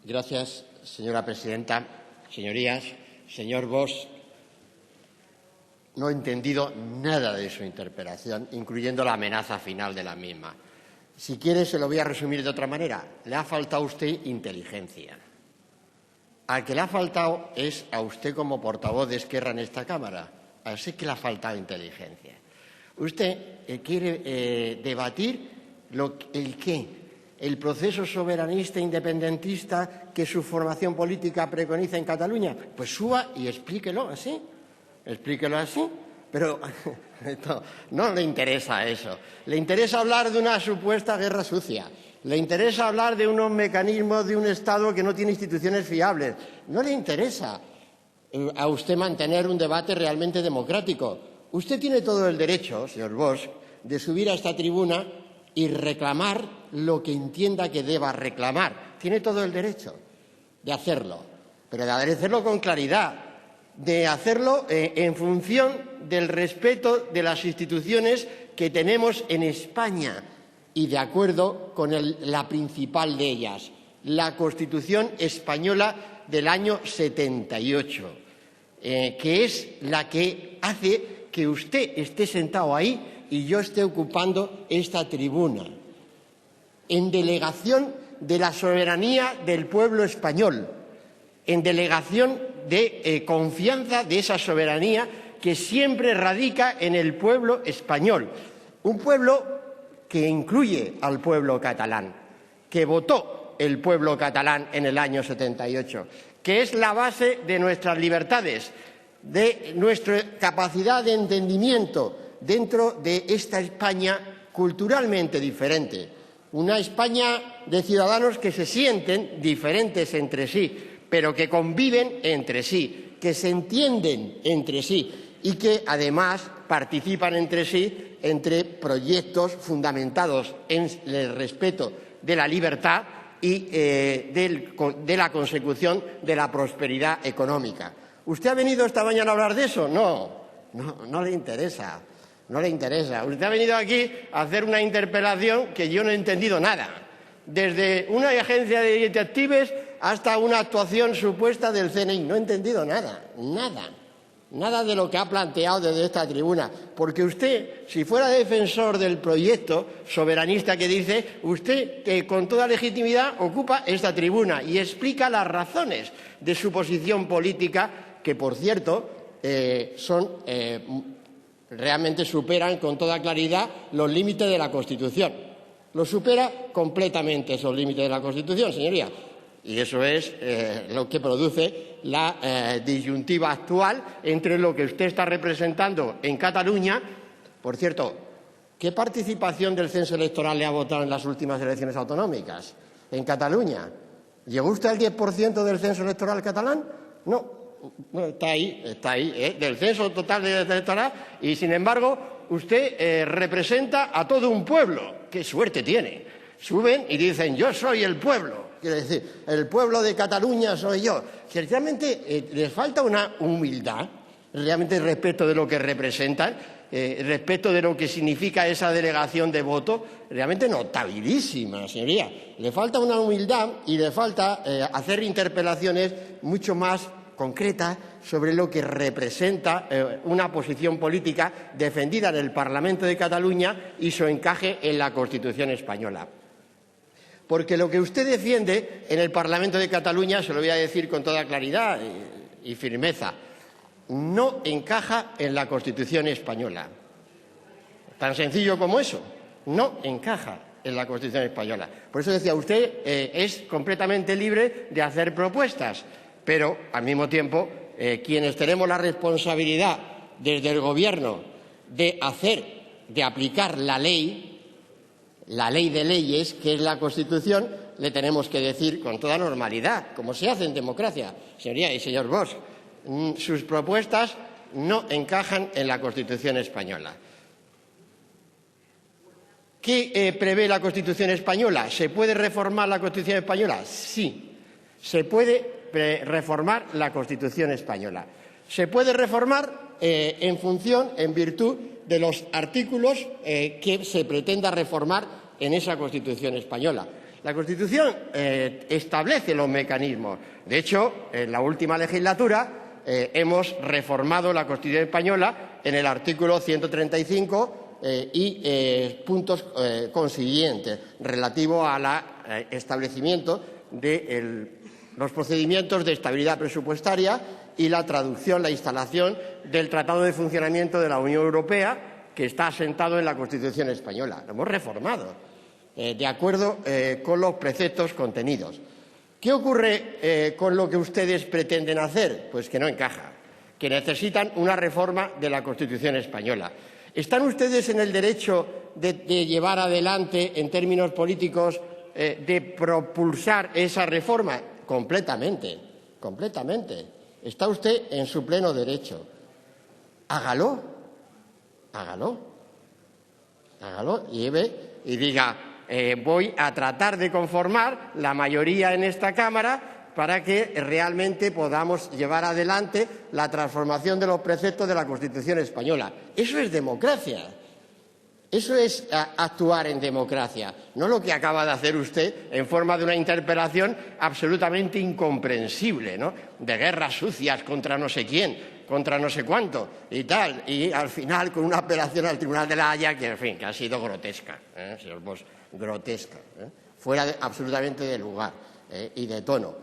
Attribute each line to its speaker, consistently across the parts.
Speaker 1: Gracias, señora presidenta. Señorías, señor Bosch, no he entendido nada de su interpelación, incluyendo la amenaza final de la misma. Si quiere, se lo voy a resumir de otra manera. Le ha faltado a usted inteligencia. Al que le ha faltado es a usted como portavoz de Esquerra en esta Cámara. A usted que le ha faltado inteligencia. Usted quiere debatir el qué. ¿El proceso soberanista independentista que su formación política preconiza en Cataluña? Pues suba y explíquelo así. Explíquelo así. Pero no le interesa eso. Le interesa hablar de una supuesta guerra sucia. Le interesa hablar de unos mecanismos de un Estado que no tiene instituciones fiables. No le interesa a usted mantener un debate realmente democrático. Usted tiene todo el derecho, señor Bosch, de subir a esta tribuna y reclamar lo que entienda que deba reclamar. Tiene todo el derecho de hacerlo, pero de hacerlo con claridad, de hacerlo en función del respeto de las instituciones que tenemos en España y de acuerdo con la principal de ellas, la Constitución española del año 78, que es la que hace que usted esté sentado ahí y yo esté ocupando esta tribuna, en delegación de la soberanía del pueblo español, en delegación de confianza de esa soberanía que siempre radica en el pueblo español, un pueblo que incluye al pueblo catalán, que votó el pueblo catalán en el año 78, que es la base de nuestras libertades, de nuestra capacidad de entendimiento dentro de esta España culturalmente diferente, una España de ciudadanos que se sienten diferentes entre sí, pero que conviven entre sí, que se entienden entre sí y que además participan entre sí entre proyectos fundamentados en el respeto de la libertad y de la consecución de la prosperidad económica. ¿Usted ha venido esta mañana a hablar de eso? No le interesa. No le interesa. Usted ha venido aquí a hacer una interpelación que yo no he entendido nada. Desde una agencia de detectives hasta una actuación supuesta del CNI. No he entendido nada. Nada de lo que ha planteado desde esta tribuna. Porque usted, si fuera defensor del proyecto soberanista que dice, usted con toda legitimidad ocupa esta tribuna y explica las razones de su posición política, que por cierto realmente superan con toda claridad los límites de la Constitución. Lo supera completamente esos límites de la Constitución, señoría. Y eso es lo que produce la disyuntiva actual entre lo que usted está representando en Cataluña. Por cierto, ¿qué participación del censo electoral le ha votado en las últimas elecciones autonómicas en Cataluña? ¿Llegó usted al 10% del censo electoral catalán? No. Bueno, está ahí, del censo total electoral, y sin embargo usted representa a todo un pueblo. ¡Qué suerte tiene! Suben y dicen, yo soy el pueblo, quiere decir, el pueblo de Cataluña soy yo. Ciertamente les falta una humildad, realmente respecto de lo que representan, respecto de lo que significa esa delegación de voto, realmente notabilísima, señoría. Le falta una humildad y le falta hacer interpelaciones mucho más concreta sobre lo que representa una posición política defendida en el Parlamento de Cataluña y su encaje en la Constitución española. Porque lo que usted defiende en el Parlamento de Cataluña, se lo voy a decir con toda claridad y firmeza, no encaja en la Constitución española. Tan sencillo como eso, no encaja en la Constitución española. Por eso decía, usted es completamente libre de hacer propuestas, pero, al mismo tiempo, quienes tenemos la responsabilidad desde el Gobierno de aplicar la ley de leyes, que es la Constitución, le tenemos que decir con toda normalidad, como se hace en democracia, señoría y señor Bosch, sus propuestas no encajan en la Constitución española. ¿Qué prevé la Constitución española? ¿Se puede reformar la Constitución española? Sí, se puede reformar la Constitución española. Se puede reformar en virtud de los artículos que se pretenda reformar en esa Constitución española. La Constitución establece los mecanismos. De hecho, en la última legislatura hemos reformado la Constitución española en el artículo 135 y puntos consiguientes relativo al establecimiento de los procedimientos de estabilidad presupuestaria y la traducción, la instalación del Tratado de Funcionamiento de la Unión Europea, que está asentado en la Constitución española. Lo hemos reformado de acuerdo con los preceptos contenidos. ¿Qué ocurre con lo que ustedes pretenden hacer? Pues que no encaja, que necesitan una reforma de la Constitución española. ¿Están ustedes en el derecho de llevar adelante, en términos políticos, de propulsar esa reforma? Completamente, completamente. Está usted en su pleno derecho. Hágalo, hágalo, hágalo y diga, voy a tratar de conformar la mayoría en esta Cámara para que realmente podamos llevar adelante la transformación de los preceptos de la Constitución española. Eso es democracia. Eso es actuar en democracia, no lo que acaba de hacer usted en forma de una interpelación absolutamente incomprensible, ¿no? De guerras sucias contra no sé quién, contra no sé cuánto y tal, y al final con una apelación al Tribunal de la Haya que, en fin, que ha sido grotesca, señor Bosch, grotesca, fuera absolutamente de lugar y de tono,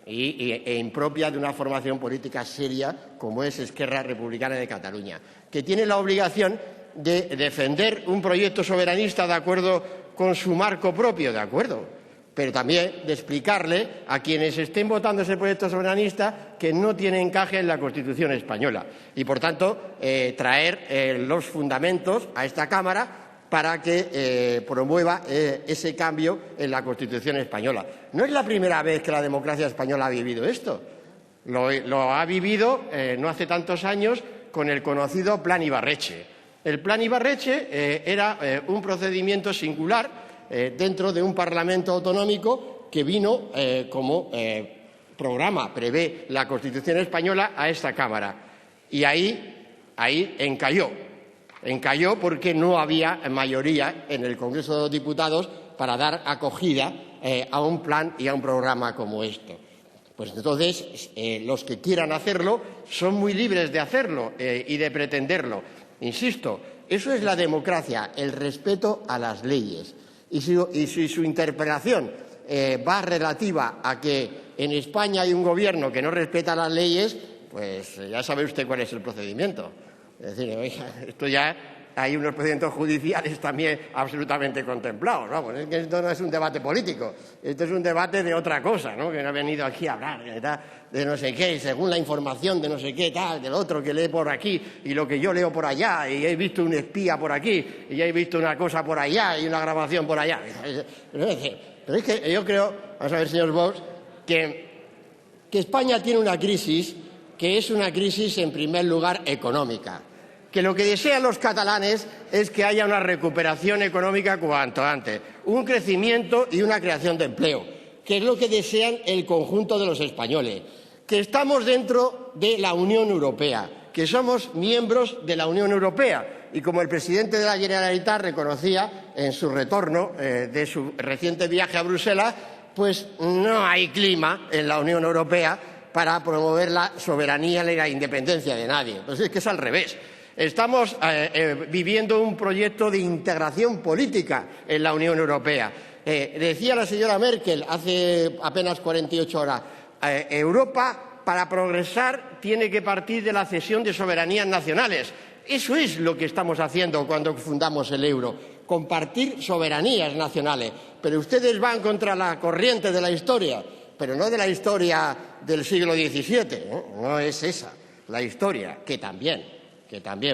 Speaker 1: e impropia de una formación política seria como es Esquerra Republicana de Cataluña, que tiene la obligación de defender un proyecto soberanista de acuerdo con su marco propio, de acuerdo, pero también de explicarle a quienes estén votando ese proyecto soberanista que no tiene encaje en la Constitución española y, por tanto, traer los fundamentos a esta Cámara para que promueva ese cambio en la Constitución española. No es la primera vez que la democracia española ha vivido esto. Lo ha vivido no hace tantos años con el conocido Plan Ibarretxe. El Plan Ibarretxe era un procedimiento singular dentro de un Parlamento autonómico que vino como programa, prevé la Constitución española, a esta Cámara. Y ahí encalló. Encalló porque no había mayoría en el Congreso de los Diputados para dar acogida a un plan y a un programa como esto. Pues entonces, los que quieran hacerlo son muy libres de hacerlo y de pretenderlo. Insisto, eso es la democracia, el respeto a las leyes. Y si su interpelación va relativa a que en España hay un gobierno que no respeta las leyes, pues ya sabe usted cuál es el procedimiento. Es decir, esto ya hay unos procedimientos judiciales también absolutamente contemplados. Vamos, es que esto no es un debate político, esto es un debate de otra cosa, ¿no? Que no ha venido aquí a hablar de no sé qué, según la información de no sé qué, tal, del otro que lee por aquí y lo que yo leo por allá, y he visto un espía por aquí, y he visto una cosa por allá y una grabación por allá. Pero es que yo creo, vamos a ver, señor Bosch, que España tiene una crisis que es una crisis, en primer lugar, económica. Que lo que desean los catalanes es que haya una recuperación económica cuanto antes, un crecimiento y una creación de empleo, que es lo que desean el conjunto de los españoles, que estamos dentro de la Unión Europea, que somos miembros de la Unión Europea. Y como el presidente de la Generalitat reconocía en su retorno de su reciente viaje a Bruselas, pues no hay clima en la Unión Europea para promover la soberanía y la independencia de nadie. Pues es que es al revés. Estamos viviendo un proyecto de integración política en la Unión Europea. Decía la señora Merkel hace apenas 48 horas, Europa, para progresar, tiene que partir de la cesión de soberanías nacionales. Eso es lo que estamos haciendo cuando fundamos el euro, compartir soberanías nacionales. Pero ustedes van contra la corriente de la historia, pero no de la historia del siglo XVII, no es esa la historia, que también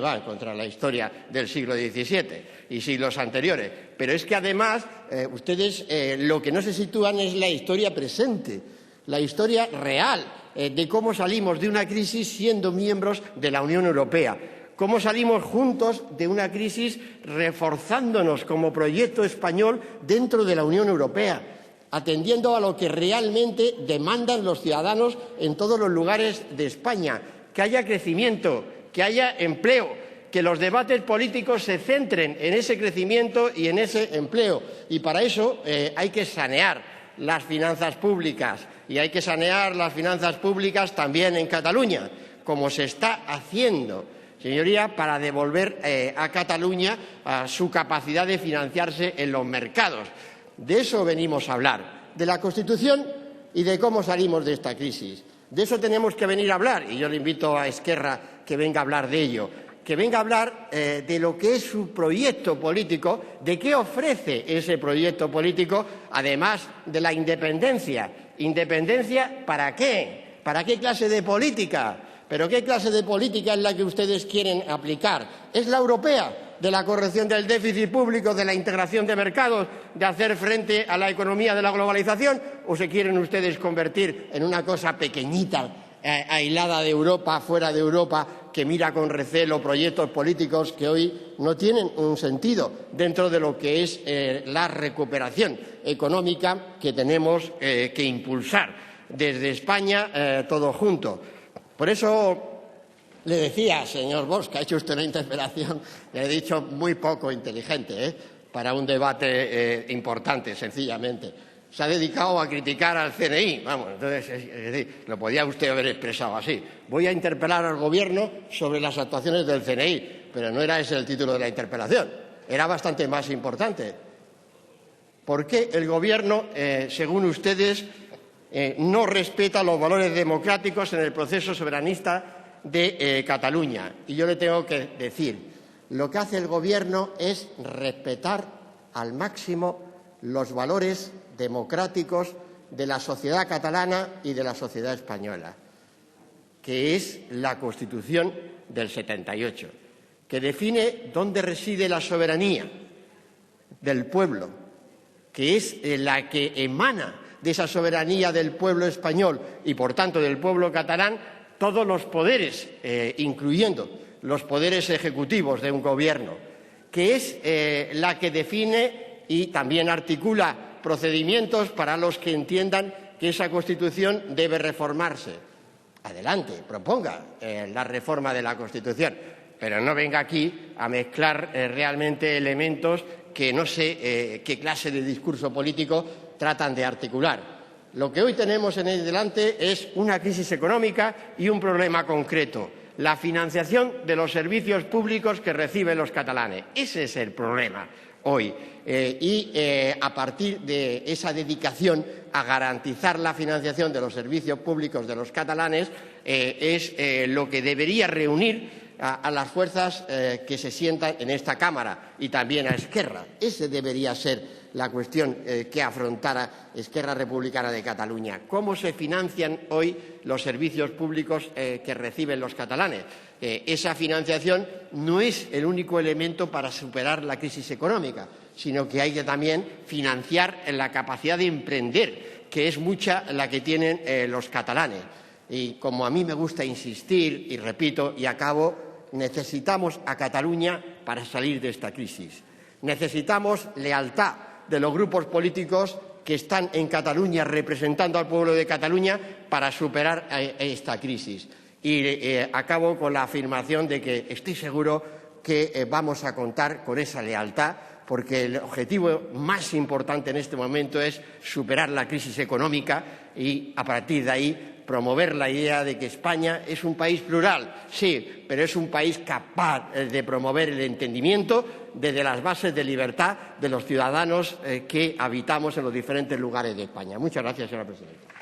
Speaker 1: va contra la historia del siglo XVII y siglos anteriores. Pero es que, además, ustedes lo que no se sitúan es la historia presente, la historia real de cómo salimos de una crisis siendo miembros de la Unión Europea, cómo salimos juntos de una crisis reforzándonos como proyecto español dentro de la Unión Europea, atendiendo a lo que realmente demandan los ciudadanos en todos los lugares de España, que haya crecimiento, que haya empleo, que los debates políticos se centren en ese crecimiento y en ese empleo. Y para eso hay que sanear las finanzas públicas. Y hay que sanear las finanzas públicas también en Cataluña, como se está haciendo, señoría, para devolver a Cataluña su capacidad de financiarse en los mercados. De eso venimos a hablar, de la Constitución y de cómo salimos de esta crisis. De eso tenemos que venir a hablar, y yo le invito a Esquerra que venga a hablar de ello, que venga a hablar de lo que es su proyecto político, de qué ofrece ese proyecto político, además de la independencia. ¿Independencia para qué? ¿Para qué clase de política? ¿Pero qué clase de política es la que ustedes quieren aplicar? ¿Es la europea? ¿De la corrección del déficit público, de la integración de mercados, de hacer frente a la economía de la globalización? ¿O se quieren ustedes convertir en una cosa pequeñita, aislada de Europa, fuera de Europa, que mira con recelo proyectos políticos que hoy no tienen un sentido dentro de lo que es la recuperación económica que tenemos que impulsar desde España todo junto? Por eso le decía, señor Bosch, que ha hecho usted una interpelación, le he dicho, muy poco inteligente, para un debate importante, sencillamente. Se ha dedicado a criticar al CNI. Vamos, entonces, es decir, lo podía usted haber expresado así. Voy a interpelar al Gobierno sobre las actuaciones del CNI, pero no era ese el título de la interpelación. Era bastante más importante. ¿Por qué el Gobierno, según ustedes, no respeta los valores democráticos en el proceso soberanista de Cataluña? Y yo le tengo que decir, lo que hace el Gobierno es respetar al máximo los valores democráticos de la sociedad catalana y de la sociedad española, que es la Constitución del 78, que define dónde reside la soberanía del pueblo, que es la que emana de esa soberanía del pueblo español y, por tanto, del pueblo catalán, todos los poderes, incluyendo los poderes ejecutivos de un gobierno, que es la que define y también articula procedimientos para los que entiendan que esa Constitución debe reformarse. Adelante, proponga la reforma de la Constitución, pero no venga aquí a mezclar realmente elementos que no sé qué clase de discurso político tratan de articular. Lo que hoy tenemos en el delante es una crisis económica y un problema concreto: la financiación de los servicios públicos que reciben los catalanes. Ese es el problema hoy. A partir de esa dedicación a garantizar la financiación de los servicios públicos de los catalanes es lo que debería reunir a las fuerzas que se sientan en esta Cámara y también a Esquerra. Esa debería ser la cuestión que afrontara Esquerra Republicana de Cataluña. ¿Cómo se financian hoy los servicios públicos que reciben los catalanes? Esa financiación no es el único elemento para superar la crisis económica, sino que hay que también financiar la capacidad de emprender, que es mucha la que tienen los catalanes. Y como a mí me gusta insistir, y repito y acabo, necesitamos a Cataluña para salir de esta crisis. Necesitamos lealtad de los grupos políticos que están en Cataluña representando al pueblo de Cataluña para superar esta crisis. Y acabo con la afirmación de que estoy seguro que vamos a contar con esa lealtad, porque el objetivo más importante en este momento es superar la crisis económica y, a partir de ahí, promover la idea de que España es un país plural, sí, pero es un país capaz de promover el entendimiento desde las bases de libertad de los ciudadanos que habitamos en los diferentes lugares de España. Muchas gracias, señora presidenta.